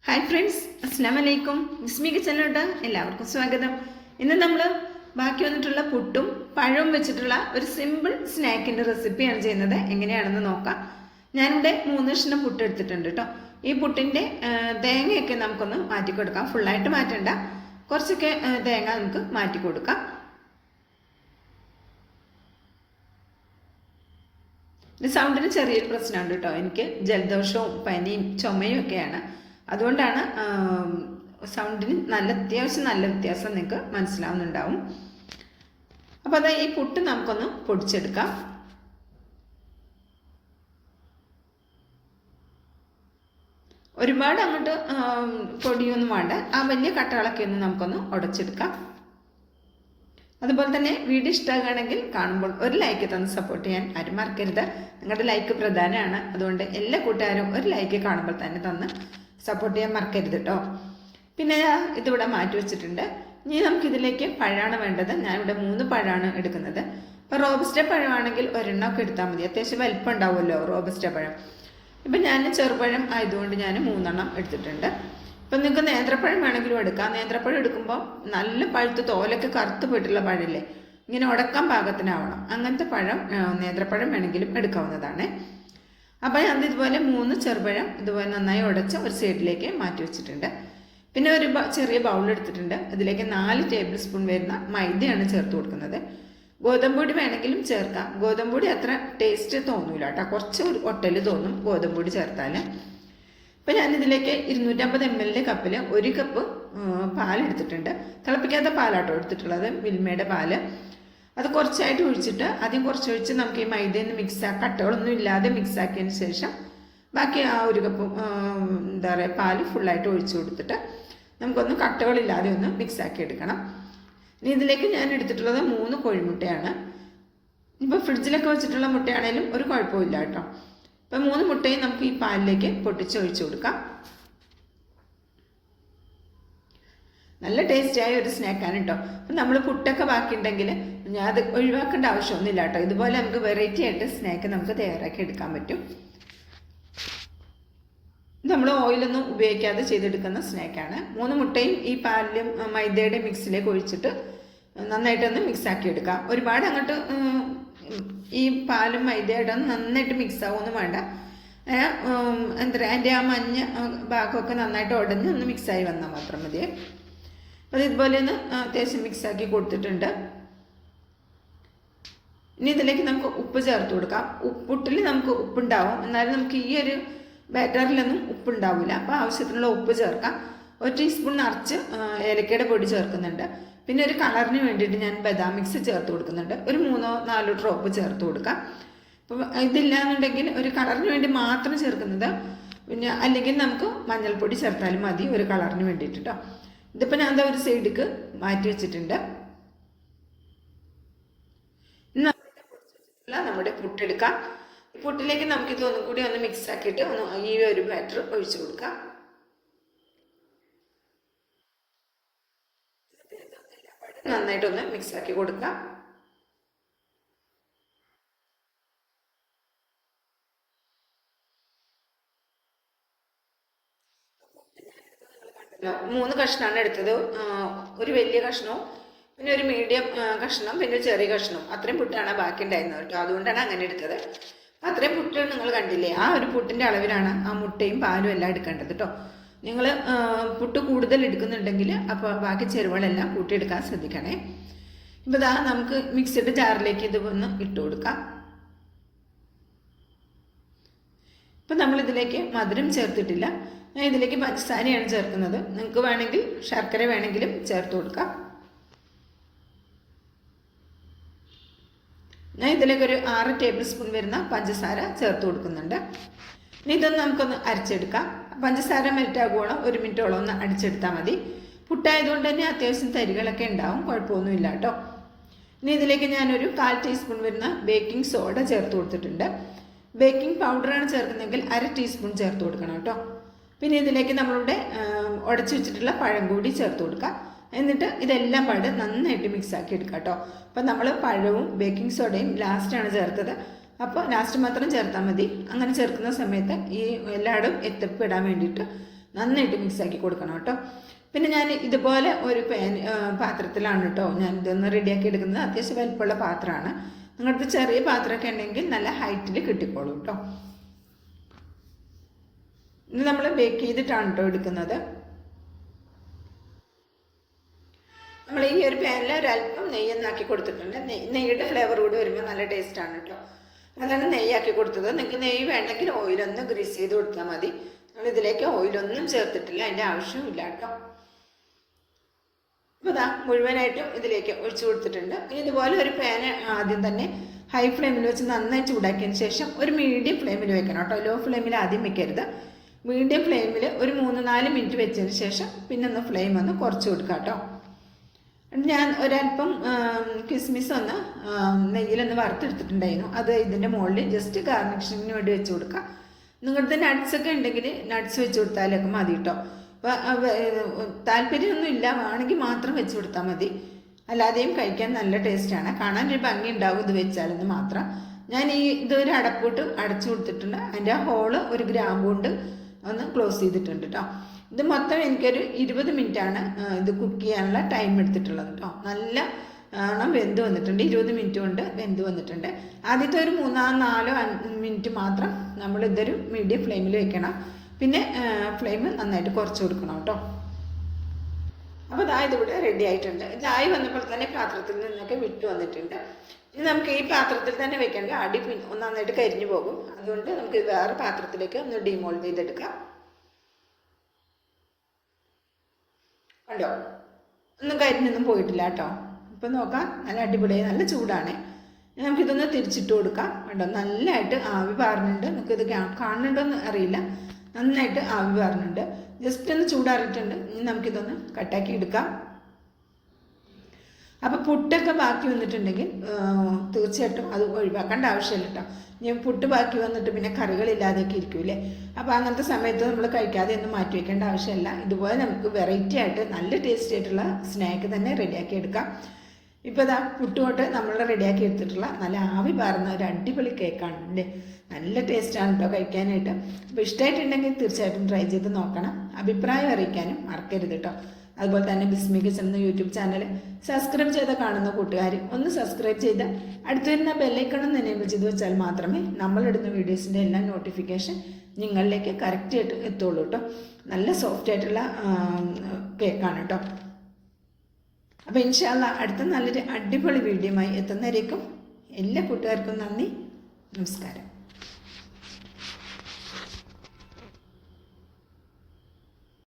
Hi friends, അസ്സാം വലൈക്കും. ബിസ്മി കിച്ചണിലോട്ട് എല്ലാവർക്കും സ്വാഗതം. ഇന്ന് നമ്മൾ ബാക്കി വന്നിട്ടുള്ള പുട്ടും പഴവും വെച്ചിട്ടുള്ള ഒരു സിമ്പിൾ സ്നാക്കിൻ്റെ റെസിപ്പിയാണ് ചെയ്യുന്നത്. എങ്ങനെയാണെന്ന് നോക്കാം. ഞാനിവിടെ 3 കഷ്ണം പുട്ട് എടുത്തിട്ടുണ്ട് കേട്ടോ. ഈ പുട്ടിൻ്റെ തേങ്ങയൊക്കെ നമുക്കൊന്ന് മാറ്റി കൊടുക്കാം. ഫുള്ളായിട്ട് മാറ്റണ്ട, കുറച്ചൊക്കെ തേങ്ങ നമുക്ക് മാറ്റി കൊടുക്കാം. ഇത് സൗണ്ടിന് ചെറിയൊരു പ്രശ്നമുണ്ട് കേട്ടോ. എനിക്ക് ജലദോഷവും പനിയും ചുമയും ഒക്കെയാണ്. അതുകൊണ്ടാണ് സൗണ്ടിന് അത്യാവശ്യം നല്ല വ്യത്യാസം നിങ്ങൾക്ക് മനസ്സിലാവുന്നുണ്ടാവും. അപ്പോൾ അത് ഈ പുട്ട് നമുക്കൊന്ന് പൊടിച്ചെടുക്കാം. ഒരുപാട് അങ്ങോട്ട് പൊടിയൊന്നും വേണ്ട. ആ വലിയ കട്ടകളൊക്കെ ഒന്ന് നമുക്കൊന്ന് ഉടച്ചെടുക്കാം. അതുപോലെ തന്നെ വീഡിയോ ഇഷ്ടമാകുകയാണെങ്കിൽ കാണുമ്പോൾ ഒരു ലൈക്ക് തന്ന് സപ്പോർട്ട് ചെയ്യാൻ ആരും മറക്കരുത്. നിങ്ങളുടെ ലൈക്ക് പ്രധാനമാണ്. അതുകൊണ്ട് എല്ലാ കൂട്ടുകാരും ഒരു ലൈക്ക് കാണുമ്പോൾ തന്നെ തന്ന് സപ്പോർട്ട് ചെയ്യാൻ മറക്കരുത് കേട്ടോ. പിന്നെ ഇതിവിടെ മാറ്റി വെച്ചിട്ടുണ്ട്. ഇനി നമുക്കിതിലേക്ക് പഴമാണ് വേണ്ടത്. ഞാനിവിടെ 3 പഴമാണ് എടുക്കുന്നത്. ഇപ്പോൾ റോബസ്റ്റ പഴമാണെങ്കിൽ ഒരെണ്ണമൊക്കെ എടുത്താൽ മതി. അത്യാവശ്യം വലിപ്പം ഉണ്ടാവുമല്ലോ റോബസ്റ്റ പഴം. ഇപ്പം ഞാൻ ചെറുപഴം ആയതുകൊണ്ട് ഞാൻ 3 എണ്ണം എടുത്തിട്ടുണ്ട്. ഇപ്പം നിങ്ങൾക്ക് നേന്ത്രപ്പഴം വേണമെങ്കിലും എടുക്കാം. നേന്ത്രപ്പഴം എടുക്കുമ്പോൾ നല്ല പഴുത്ത് തോലൊക്കെ കറുത്ത് പോയിട്ടുള്ള പഴമില്ലേ, ഇങ്ങനെ ഉടക്കാൻ പാകത്തിനാവണം. അങ്ങനത്തെ പഴം നേന്ത്രപ്പഴം വേണമെങ്കിലും എടുക്കാവുന്നതാണ്. അപ്പോൾ ഞാൻ ഇതുപോലെ 3 ചെറുപഴം ഇതുപോലെ നന്നായി ഉടച്ച് ഒരു സൈഡിലേക്ക് മാറ്റി വെച്ചിട്ടുണ്ട്. പിന്നെ ഒരു ചെറിയ ബൗൾ എടുത്തിട്ടുണ്ട്. അതിലേക്ക് 4 ടേബിൾ സ്പൂൺ വരുന്ന മൈദയാണ് ചേർത്ത് കൊടുക്കുന്നത്. ഗോതമ്പൊടി വേണമെങ്കിലും ചേർക്കാം. ഗോതമ്പൊടി അത്ര ടേസ്റ്റ് തോന്നൂല കേട്ടോ, കുറച്ച് ഒട്ടൽ തോന്നും ഗോതമ്പൊടി ചേർത്താൽ. ഇപ്പം ഞാനിതിലേക്ക് 250 ml കപ്പിൽ 1 കപ്പ് പാലെടുത്തിട്ടുണ്ട്. തിളപ്പിക്കാത്ത പാലാട്ടോ എടുത്തിട്ടുള്ളത്, മിൽമയുടെ പാല്. അത് കുറച്ചായിട്ട് ഒഴിച്ചിട്ട് ആദ്യം കുറച്ച് ഒഴിച്ച് നമുക്ക് ഈ മൈദയിൽ നിന്ന് കട്ടകളൊന്നും ഇല്ലാതെ മിക്സാക്കിയതിന് ശേഷം ബാക്കി ആ 1 കപ്പ് പാല് ഫുള്ളായിട്ട് ഒഴിച്ചു കൊടുത്തിട്ട് നമുക്കൊന്ന് കട്ടകളില്ലാതെ ഒന്ന് മിക്സാക്കി എടുക്കണം. ഇനി ഇതിലേക്ക് ഞാൻ എടുത്തിട്ടുള്ളത് 3 കോഴിമുട്ടയാണ്. ഇപ്പോൾ ഫ്രിഡ്ജിലൊക്കെ വെച്ചിട്ടുള്ള മുട്ടയാണേലും ഒരു കുഴപ്പമില്ല കേട്ടോ. ഇപ്പം 3 മുട്ടയും നമുക്ക് ഈ പാലിലേക്ക് പൊട്ടിച്ചൊഴിച്ചു കൊടുക്കാം. നല്ല ടേസ്റ്റിയായ ഒരു സ്നാക്കാണ് കേട്ടോ. അപ്പം നമ്മൾ പുട്ടൊക്കെ ബാക്കിയുണ്ടെങ്കിൽ ഞാൻ അത് ഒഴിവാക്കേണ്ട ആവശ്യമൊന്നുമില്ല കേട്ടോ. ഇതുപോലെ നമുക്ക് വെറൈറ്റി ആയിട്ട് സ്നാക്ക് നമുക്ക് തയ്യാറാക്കി എടുക്കാൻ പറ്റും. നമ്മൾ ഓയിലൊന്നും ഉപയോഗിക്കാതെ ചെയ്തെടുക്കുന്ന സ്നാക്കാണ്. 3 മുട്ടയും ഈ പാലിലും മൈദയുടെ മിക്സിലേക്ക് ഒഴിച്ചിട്ട് നന്നായിട്ടൊന്ന് മിക്സാക്കി എടുക്കാം. ഒരുപാട് അങ്ങോട്ട് ഈ പാലും മൈദയായിട്ടൊന്ന് നന്നായിട്ട് മിക്സ് ആവുമൊന്നും വേണ്ട. അതിൻ്റെ ആ മഞ്ഞ ഭാഗമൊക്കെ നന്നായിട്ട് ഉടഞ്ഞ് ഒന്ന് മിക്സായി വന്നാൽ മാത്രം മതി. അത് ഇതുപോലെ ഒന്ന് അത്യാവശ്യം മിക്സാക്കി കൊടുത്തിട്ടുണ്ട്. ഇനി ഇതിലേക്ക് നമുക്ക് ഉപ്പ് ചേർത്ത് കൊടുക്കാം. പുട്ടിൽ നമുക്ക് ഉപ്പുണ്ടാവും, എന്നാലും നമുക്ക് ഈ ഒരു ബാറ്ററിലൊന്നും ഉപ്പുണ്ടാവില്ല. അപ്പോൾ ആവശ്യത്തിനുള്ള ഉപ്പ് ചേർക്കാം. 1 ടീസ്പൂൺ നിറച്ച് ഏലക്കയുടെ പൊടി ചേർക്കുന്നുണ്ട്. പിന്നെ ഒരു കളറിന് വേണ്ടിയിട്ട് ഞാൻ ബദാം മിക്സ് ചേർത്ത് കൊടുക്കുന്നുണ്ട്. ഒരു 3-4 ഡ്രോപ്പ് ചേർത്ത് കൊടുക്കാം. അപ്പം ഇതില്ലാന്നുണ്ടെങ്കിൽ ഒരു കളറിന് വേണ്ടി മാത്രം ചേർക്കുന്നത്, പിന്നെ അല്ലെങ്കിൽ നമുക്ക് മഞ്ഞൾപ്പൊടി ചേർത്താലും മതി ഒരു കളറിന് വേണ്ടിയിട്ട് കേട്ടോ. ഇതിപ്പോൾ ഞാൻ ഒരു സൈഡിലേക്ക് മാറ്റി വെച്ചിട്ടുണ്ട്. നമ്മുടെ പുട്ടെടുക്കാം. ഈ പുട്ടിലേക്ക് നമുക്കിത് ഒന്നും കൂടി ഒന്ന് മിക്സ് ആക്കിയിട്ട് ഈ ഒരു ബാറ്റർ ഒഴിച്ചു കൊടുക്കാം. നന്നായിട്ടൊന്ന് മിക്സ് ആക്കി കൊടുക്കാം. മൂന്ന് കഷ്ണമാണ് എടുത്തത്. ഒരു വലിയ കഷ്ണവും പിന്നെ ഒരു മീഡിയം കഷ്ണം പിന്നെ ഒരു ചെറിയ കഷ്ണം, അത്രയും പുട്ടാണ് ബാക്കി ഉണ്ടായിരുന്നത് കേട്ടോ. അതുകൊണ്ടാണ് അങ്ങനെ എടുത്തത്. അത്രയും പുട്ട് നിങ്ങൾ കണ്ടില്ലേ, ആ ഒരു പുട്ടിൻ്റെ അളവിലാണ് ആ മുട്ടയും പാലും എല്ലാം എടുക്കേണ്ടത് കേട്ടോ. നിങ്ങൾ പുട്ട് കൂടുതൽ എടുക്കുന്നുണ്ടെങ്കിൽ അപ്പോൾ ബാക്കി ചേരുവകളെല്ലാം കൂട്ടിയെടുക്കാൻ ശ്രദ്ധിക്കണേ. ഇപ്പോൾ ഇതാ നമുക്ക് മിക്സിയുടെ ജാറിലേക്ക് ഇത് ഒന്ന് ഇട്ട് കൊടുക്കാം. ഇപ്പം നമ്മളിതിലേക്ക് മധുരം ചേർത്തിട്ടില്ല. ഞാൻ ഇതിലേക്ക് പഞ്ചസാരയാണ് ചേർക്കുന്നത്. നിങ്ങൾക്ക് വേണമെങ്കിൽ ശർക്കര വേണമെങ്കിലും ചേർത്ത് കൊടുക്കാം. ഞാൻ ഇതിലേക്ക് ഒരു 6 ടേബിൾ സ്പൂൺ വരുന്ന പഞ്ചസാര ചേർത്ത് കൊടുക്കുന്നുണ്ട്. ഇനി ഇതൊന്ന് നമുക്കൊന്ന് അരച്ചെടുക്കാം. പഞ്ചസാര മെൽറ്റാകുവോളം 1 മിനിറ്റോളം ഒന്ന് അടിച്ചെടുത്താൽ മതി. പുട്ടായതുകൊണ്ട് തന്നെ അത്യാവശ്യം തരികളൊക്കെ ഉണ്ടാവും, കുഴപ്പമൊന്നുമില്ല കേട്ടോ. ഇനി ഇതിലേക്ക് ഞാനൊരു 1/4 ടീസ്പൂൺ വരുന്ന ബേക്കിംഗ് സോഡ ചേർത്ത് കൊടുത്തിട്ടുണ്ട്. ബേക്കിംഗ് പൗഡറാണ് ചേർക്കുന്നതെങ്കിൽ 1/2 ടീസ്പൂൺ ചേർത്ത് കൊടുക്കണം കേട്ടോ. പിന്നെ ഇതിലേക്ക് നമ്മളിവിടെ ഉടച്ചു വെച്ചിട്ടുള്ള പഴം കൂടി ചേർത്ത് കൊടുക്കുക. എന്നിട്ട് ഇതെല്ലാം പാട് നന്നായിട്ട് മിക്സാക്കി എടുക്കുക കേട്ടോ. അപ്പം നമ്മൾ പഴവും ബേക്കിംഗ് സോഡയും ലാസ്റ്റാണ് ചേർത്തത്. അപ്പോൾ ലാസ്റ്റ് മാത്രം ചേർത്താൽ മതി. അങ്ങനെ ചേർക്കുന്ന സമയത്ത് ഈ എല്ലായിടും എത്തിപ്പെടാൻ വേണ്ടിയിട്ട് നന്നായിട്ട് മിക്സാക്കി കൊടുക്കണം കേട്ടോ. പിന്നെ ഞാൻ ഇതുപോലെ ഒരു പാത്രത്തിലാണ് കേട്ടോ ഞാൻ ഇതൊന്ന് റെഡിയാക്കി എടുക്കുന്നത്. അത്യാവശ്യം വലിപ്പമുള്ള പാത്രമാണ്. നിങ്ങളുടെ ചെറിയ പാത്രമൊക്കെ ഉണ്ടെങ്കിൽ നല്ല ഹൈറ്റിൽ കിട്ടിക്കോളൂ കേട്ടോ. ഇത് നമ്മൾ ബേക്ക് ചെയ്തിട്ടാണ് കേട്ടോ എടുക്കുന്നത്. നമ്മൾ ഈ ഒരു പാനിൽ ഒരല്പം നെയ്യൊന്നാക്കി കൊടുത്തിട്ടുണ്ട്. നെയ്യുടെ ഫ്ലേവർ കൂടി വരുമ്പോൾ നല്ല ടേസ്റ്റാണ് കേട്ടോ. അതാണ് നെയ്യാക്കി കൊടുത്തത്. നിങ്ങൾക്ക് നെയ്യ് വേണമെങ്കിൽ ഓയിലൊന്ന് ഗ്രീസ് ചെയ്ത് കൊടുത്താൽ മതി. നമ്മൾ ഇതിലേക്ക് ഓയിലൊന്നും ചേർത്തിട്ടില്ല, അതിൻ്റെ ആവശ്യമില്ല കേട്ടോ. അപ്പോൾ ഇതാ മുഴുവനായിട്ടും ഇതിലേക്ക് ഒഴിച്ചു കൊടുത്തിട്ടുണ്ട്. ഇനി ഇതുപോലെ ഒരു പാന് ആദ്യം തന്നെ ഹൈ ഫ്ലെയിമിൽ വെച്ച് നന്നായി ചൂടാക്കിയതിന് ശേഷം ഒരു മീഡിയം ഫ്ലെയിമിൽ വെക്കണം കേട്ടോ. ലോ ഫ്ലെയിമിൽ ആദ്യം വെക്കരുത്. മീഡിയം ഫ്ലെയിമിൽ ഒരു 3-4 മിനിറ്റ് വെച്ചതിന് ശേഷം പിന്നെ ഒന്ന് ഫ്ലെയിം ഒന്ന് കുറച്ച് കൊടുക്കുക കേട്ടോ. ഞാൻ ഒരല്പം കിസ്മിസ് ഒന്ന് നെയ്യിലൊന്ന് വറുത്തെടുത്തിട്ടുണ്ടായിരുന്നു. അത് ഇതിൻ്റെ മുകളിൽ ജസ്റ്റ് ഗാർണിഷിങ്ങിന് വേണ്ടി വെച്ച് കൊടുക്കുക. നിങ്ങളുടെ നട്ട്സൊക്കെ ഉണ്ടെങ്കിൽ നട്ട്സ് വെച്ച് കൊടുത്താലൊക്കെ മതി കേട്ടോ. അപ്പോൾ താല്പര്യമൊന്നും ഇല്ല, വേണമെങ്കിൽ മാത്രം വെച്ച് കൊടുത്താൽ മതി. അല്ലാതെയും കഴിക്കാൻ നല്ല ടേസ്റ്റാണ്. കാണാനൊരു ഭംഗി ഉണ്ടാവും ഇത് വെച്ചാലെന്ന് മാത്രം. ഞാൻ ഇതൊരു അടപ്പോട്ട് അടച്ചു കൊടുത്തിട്ടുണ്ട്. അതിൻ്റെ ആ ഹോള് ഒരു ഗ്രാമ്പ് കൊണ്ട് ഒന്ന് ക്ലോസ് ചെയ്തിട്ടുണ്ട് കേട്ടോ. ഇത് മൊത്തം എനിക്കൊരു 20 മിനിറ്റാണ് ഇത് കുക്ക് ചെയ്യാനുള്ള ടൈം എടുത്തിട്ടുള്ളത് കേട്ടോ. നല്ല വെന്ത് വന്നിട്ടുണ്ട്. 20 മിനിറ്റ് കൊണ്ട് വെന്ത് വന്നിട്ടുണ്ട്. ആദ്യത്തെ ഒരു 3-4 മിനിറ്റ് മാത്രം നമ്മൾ ഇതൊരു മീഡിയം ഫ്ലെയിമിൽ വെക്കണം. പിന്നെ ഫ്ലെയിം നന്നായിട്ട് കുറച്ച് കൊടുക്കണം കേട്ടോ. അപ്പോൾ ഇതിവിടെ റെഡി ആയിട്ടുണ്ട്. ഇതായി വന്നപ്പോൾ തന്നെ പാത്രത്തിൽ നിന്നൊക്കെ വിട്ട് വന്നിട്ടുണ്ട്. ഇനി നമുക്ക് ഈ പാത്രത്തിൽ തന്നെ വെക്കേണ്ട, അടി നന്നായിട്ട് കരിഞ്ഞു പോകും. അതുകൊണ്ട് നമുക്ക് വേറെ പാത്രത്തിലേക്ക് ഒന്ന് ഡിമോൾഡ് ചെയ്തെടുക്കാം. കണ്ടോ, ഒന്നും കരിഞ്ഞൊന്നും പോയിട്ടില്ല കേട്ടോ. ഇപ്പം നോക്കാം, നല്ല അടിപൊളിയായി, നല്ല ചൂടാണ്. നമുക്കിതൊന്ന് തിരിച്ചിട്ട് കൊടുക്കാം. കണ്ടോ, നല്ലതായിട്ട് ആവി പാറുന്നുണ്ട്. നമുക്കിത് കാണുന്നുണ്ടോയെന്ന് അറിയില്ല, നന്നായിട്ട് ആവി പാറുന്നുണ്ട്. ജസ്റ്റ് ഒന്ന് ചൂടാറിയിട്ടുണ്ട്. ഇനി നമുക്കിതൊന്ന് കട്ടാക്കി എടുക്കാം. അപ്പോൾ പുട്ടൊക്കെ ബാക്കി വന്നിട്ടുണ്ടെങ്കിൽ തീർച്ചയായിട്ടും അത് ഒഴിവാക്കേണ്ട ആവശ്യമില്ല കേട്ടോ. ഞാൻ പുട്ട് ബാക്കി വന്നിട്ട് പിന്നെ കറികളില്ലാതെയൊക്കെ ഇരിക്കൂലേ. അപ്പോൾ അങ്ങനത്തെ സമയത്ത് നമ്മൾ കഴിക്കാതെ ഒന്നും മാറ്റി വയ്ക്കേണ്ട ആവശ്യമില്ല. ഇതുപോലെ നമുക്ക് വെറൈറ്റി ആയിട്ട് നല്ല ടേസ്റ്റി ആയിട്ടുള്ള സ്നാക്ക് തന്നെ റെഡിയാക്കി എടുക്കാം. ഇപ്പോൾ ഇതാ പുട്ടുകൊണ്ട് നമ്മൾ റെഡിയാക്കി എടുത്തിട്ടുള്ള നല്ല ആവി പാറുന്ന ഒരു അടിപൊളി കേക്കാണ് അല്ലേ. നല്ല ടേസ്റ്റാണ് കേട്ടോ കഴിക്കാനായിട്ട്. അപ്പോൾ ഇഷ്ടമായിട്ടുണ്ടെങ്കിൽ തീർച്ചയായിട്ടും ട്രൈ ചെയ്ത് നോക്കണം. അഭിപ്രായം അറിയിക്കാനും മറക്കരുത് കേട്ടോ. അതുപോലെ തന്നെ ബിസ്മി കിച്ചൺ എന്ന യൂട്യൂബ് ചാനൽ സബ്സ്ക്രൈബ് ചെയ്ത് കാണുന്ന കൂട്ടുകാർ ഒന്ന് സബ്സ്ക്രൈബ് ചെയ്ത് അടുത്ത് വരുന്ന ബെല്ലൈക്കണമെന്ന് എനേബിൾ ചെയ്ത് വെച്ചാൽ മാത്രമേ നമ്മളിടുന്ന വീഡിയോസിൻ്റെ എല്ലാ നോട്ടിഫിക്കേഷൻ നിങ്ങളിലേക്ക് കറക്റ്റായിട്ട് എത്തുള്ളൂ കേട്ടോ. നല്ല സോഫ്റ്റ് ആയിട്ടുള്ള കേക്കാണ് കേട്ടോ. അപ്പോൾ ഇൻഷാ അല്ലാഹ് അടുത്ത നല്ലൊരു അടിപൊളി വീഡിയോയുമായി എത്തുന്നവരേക്കും എല്ലാ കൂട്ടുകാർക്കും നന്ദി, നമസ്കാരം.